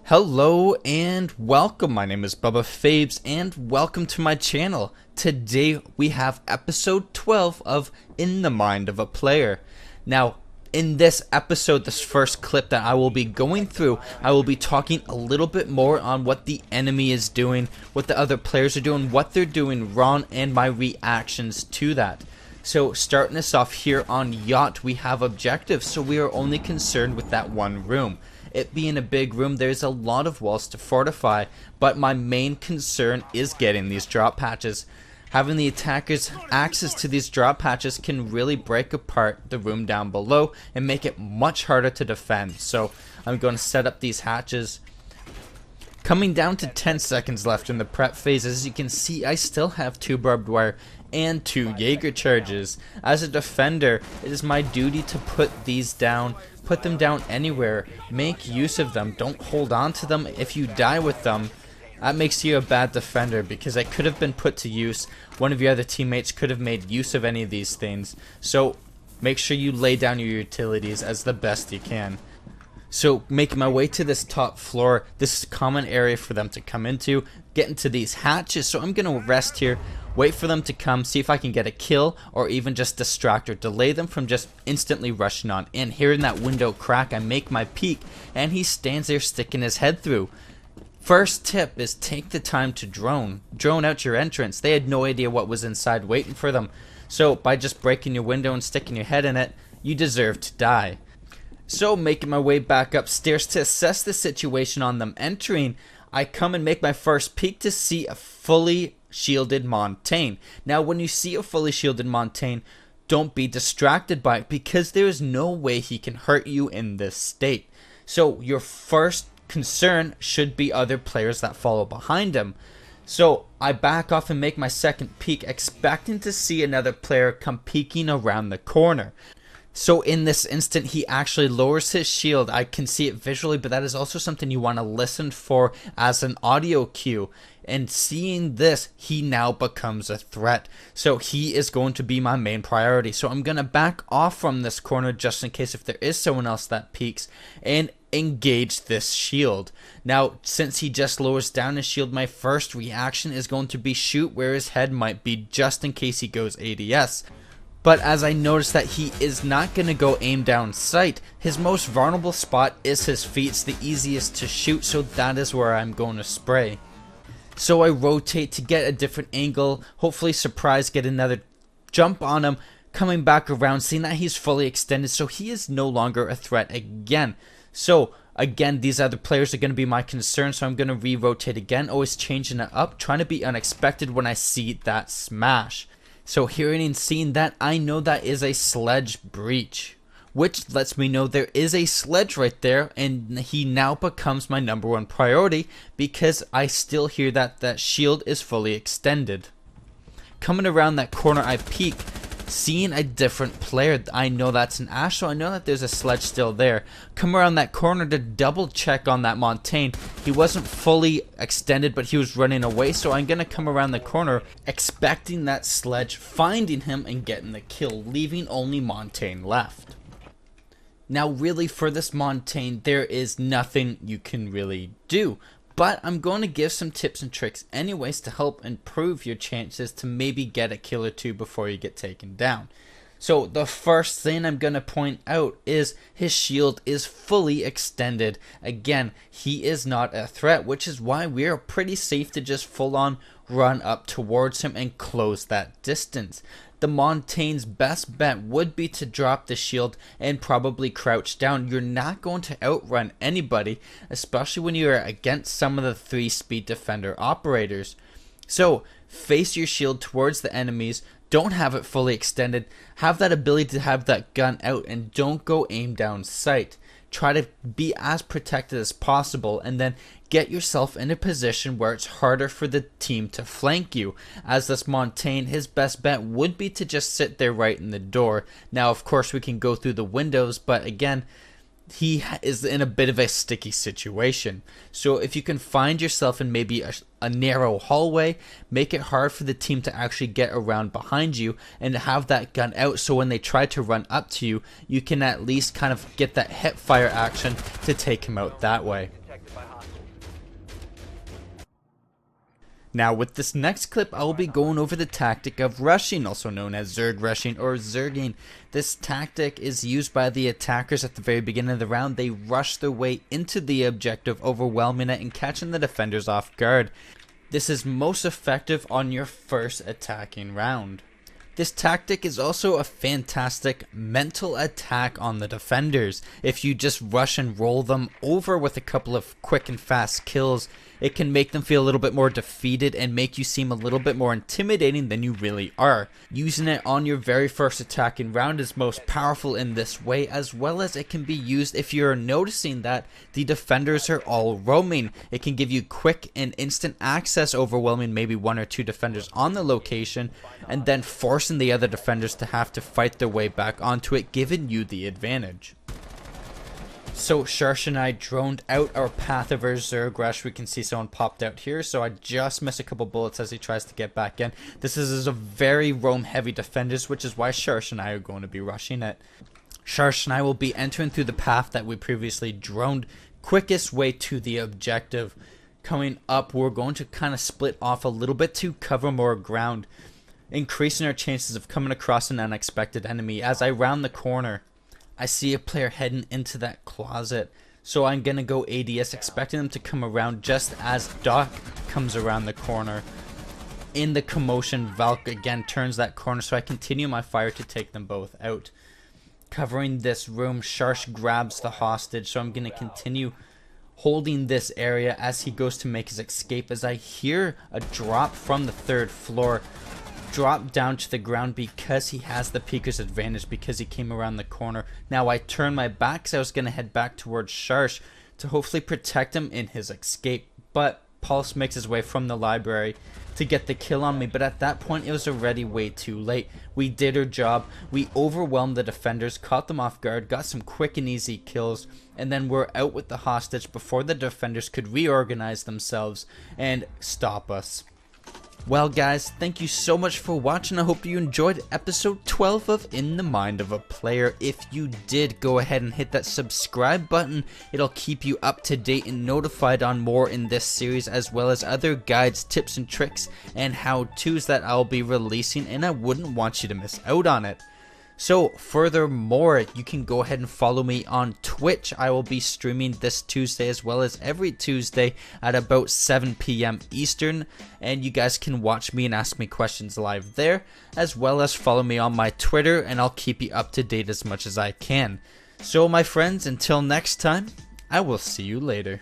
Hello and welcome. My name is Bubba Fabes and welcome to my channel. Today we have episode 12 of In the Mind of a Player. Now, in this episode, this first clip that I will be going through, I will be talking a little bit more on what the enemy is doing, what the other players are doing, what they're doing wrong, and my reactions to that. So starting us off here on Yacht, we have objectives, so we are only concerned with that one room. It being a big room, there's a lot of walls to fortify, but my main concern is getting these drop patches. Having the attackers access to these drop patches can really break apart the room down below and make it much harder to defend. So I'm going to set up these hatches. Coming down to 10 seconds left in the prep phase, as you can see, I still have 2 barbed wire and 2 Jaeger charges. As a defender, it is my duty to put these down, put them down anywhere, make use of them, don't hold on to them. If you die with them, that makes you a bad defender because they could have been put to use. One of your other teammates could have made use of any of these things. So make sure you lay down your utilities as the best you can. So making my way to this top floor, this is a common area for them to come into, get into these hatches. So I'm going to rest here, wait for them to come, see if I can get a kill or even just distract or delay them from just instantly rushing on in. Hearing that window crack, I make my peek and he stands there sticking his head through. First tip is take the time to drone out your entrance. They had no idea what was inside waiting for them. So by just breaking your window and sticking your head in it, you deserve to die. So making my way back upstairs to assess the situation on them entering, I come and make my first peek to see a fully shielded Montaigne. Now when you see a fully shielded Montaigne, don't be distracted by it because there is no way he can hurt you in this state. So your first concern should be other players that follow behind him. So I back off and make my second peek, expecting to see another player come peeking around the corner. So in this instant, he actually lowers his shield. I can see it visually, but that is also something you want to listen for as an audio cue. And seeing this, he now becomes a threat. So he is going to be my main priority. So I'm going to back off from this corner just in case if there is someone else that peeks and engage this shield. Now, since he just lowers down his shield, my first reaction is going to be shoot where his head might be just in case he goes ADS. But as I notice that he is not going to go aim down sight, his most vulnerable spot is his feet. It's the easiest to shoot, so that is where I'm going to spray. So I rotate to get a different angle, hopefully surprise, get another jump on him, coming back around, seeing that he's fully extended, so he is no longer a threat again. So again, these other players are going to be my concern, so I'm going to re-rotate again, always changing it up, trying to be unexpected when I see that smash. So hearing and seeing that, I know that is a sledge breach, which lets me know there is a sledge right there, and he now becomes my #1 priority because I still hear that that shield is fully extended. Coming around that corner, I peek, seeing a different player. I know that's an Ash, so I know that there's a sledge still there. Come around that corner to double check on that Montaigne. He wasn't fully extended, but he was running away, so I'm going to come around the corner expecting that sledge, finding him and getting the kill, leaving only Montaigne left. Now really for this Montaigne, there is nothing you can really do. But I'm going to give some tips and tricks anyways to help improve your chances to maybe get a kill or 2 before you get taken down. So the first thing I'm going to point out is his shield is fully extended. Again, he is not a threat, which is why we are pretty safe to just full on run up towards him and close that distance. The Montaigne's best bet would be to drop the shield and probably crouch down. You're not going to outrun anybody, especially when you are against some of the 3-speed defender operators. So face your shield towards the enemies, don't have it fully extended, have that ability to have that gun out, and don't go aim down sight. Try to be as protected as possible and then get yourself in a position where it's harder for the team to flank you. As this Montaigne, his best bet would be to just sit there right in the door. Now of course we can go through the windows, but again, he is in a bit of a sticky situation. So if you can find yourself in maybe a narrow hallway, make it hard for the team to actually get around behind you and have that gun out, so when they try to run up to you, you can at least kind of get that hip fire action to take him out that way. Now with this next clip, I will be going over the tactic of rushing, also known as zerg rushing or zerging. This tactic is used by the attackers at the very beginning of the round. They rush their way into the objective, overwhelming it and catching the defenders off guard. This is most effective on your first attacking round. This tactic is also a fantastic mental attack on the defenders. If you just rush and roll them over with a couple of quick and fast kills, it can make them feel a little bit more defeated and make you seem a little bit more intimidating than you really are. Using it on your very first attacking round is most powerful in this way, as well as it can be used if you're noticing that the defenders are all roaming. It can give you quick and instant access, overwhelming maybe 1 or 2 defenders on the location, and then forcing the other defenders to have to fight their way back onto it, giving you the advantage. So Sharsh and I droned out our path of our zerg rush. We can see someone popped out here, so I just missed a couple bullets as he tries to get back in. This is a very roam heavy defenders, which is why Sharsh and I are going to be rushing it. Sharsh and I will be entering through the path that we previously droned, quickest way to the objective. Coming up, we're going to kind of split off a little bit to cover more ground, increasing our chances of coming across an unexpected enemy. As I round the corner, I see a player heading into that closet, so I'm going to go ADS, expecting them to come around just as Doc comes around the corner. In the commotion, Valk again turns that corner, so I continue my fire to take them both out. Covering this room, Sharsh grabs the hostage, so I'm going to continue holding this area as he goes to make his escape, as I hear a drop from the 3rd floor. Drop down to the ground because he has the peeker's advantage, because he came around the corner. Now I turn my back because I was going to head back towards Sharsh to hopefully protect him in his escape, but Pulse makes his way from the library to get the kill on me, but at that point it was already way too late. We did our job, we overwhelmed the defenders, caught them off guard, got some quick and easy kills, and then we're out with the hostage before the defenders could reorganize themselves and stop us. Well guys, thank you so much for watching. I hope you enjoyed episode 12 of In the Mind of a Player. If you did, go ahead and hit that subscribe button. It'll keep you up to date and notified on more in this series, as well as other guides, tips and tricks, and how-tos that I'll be releasing, and I wouldn't want you to miss out on it. So furthermore, you can go ahead and follow me on Twitch. I will be streaming this Tuesday as well as every Tuesday at about 7 p.m. Eastern, and you guys can watch me and ask me questions live there, as well as follow me on my Twitter, and I'll keep you up to date as much as I can. So my friends, until next time, I will see you later.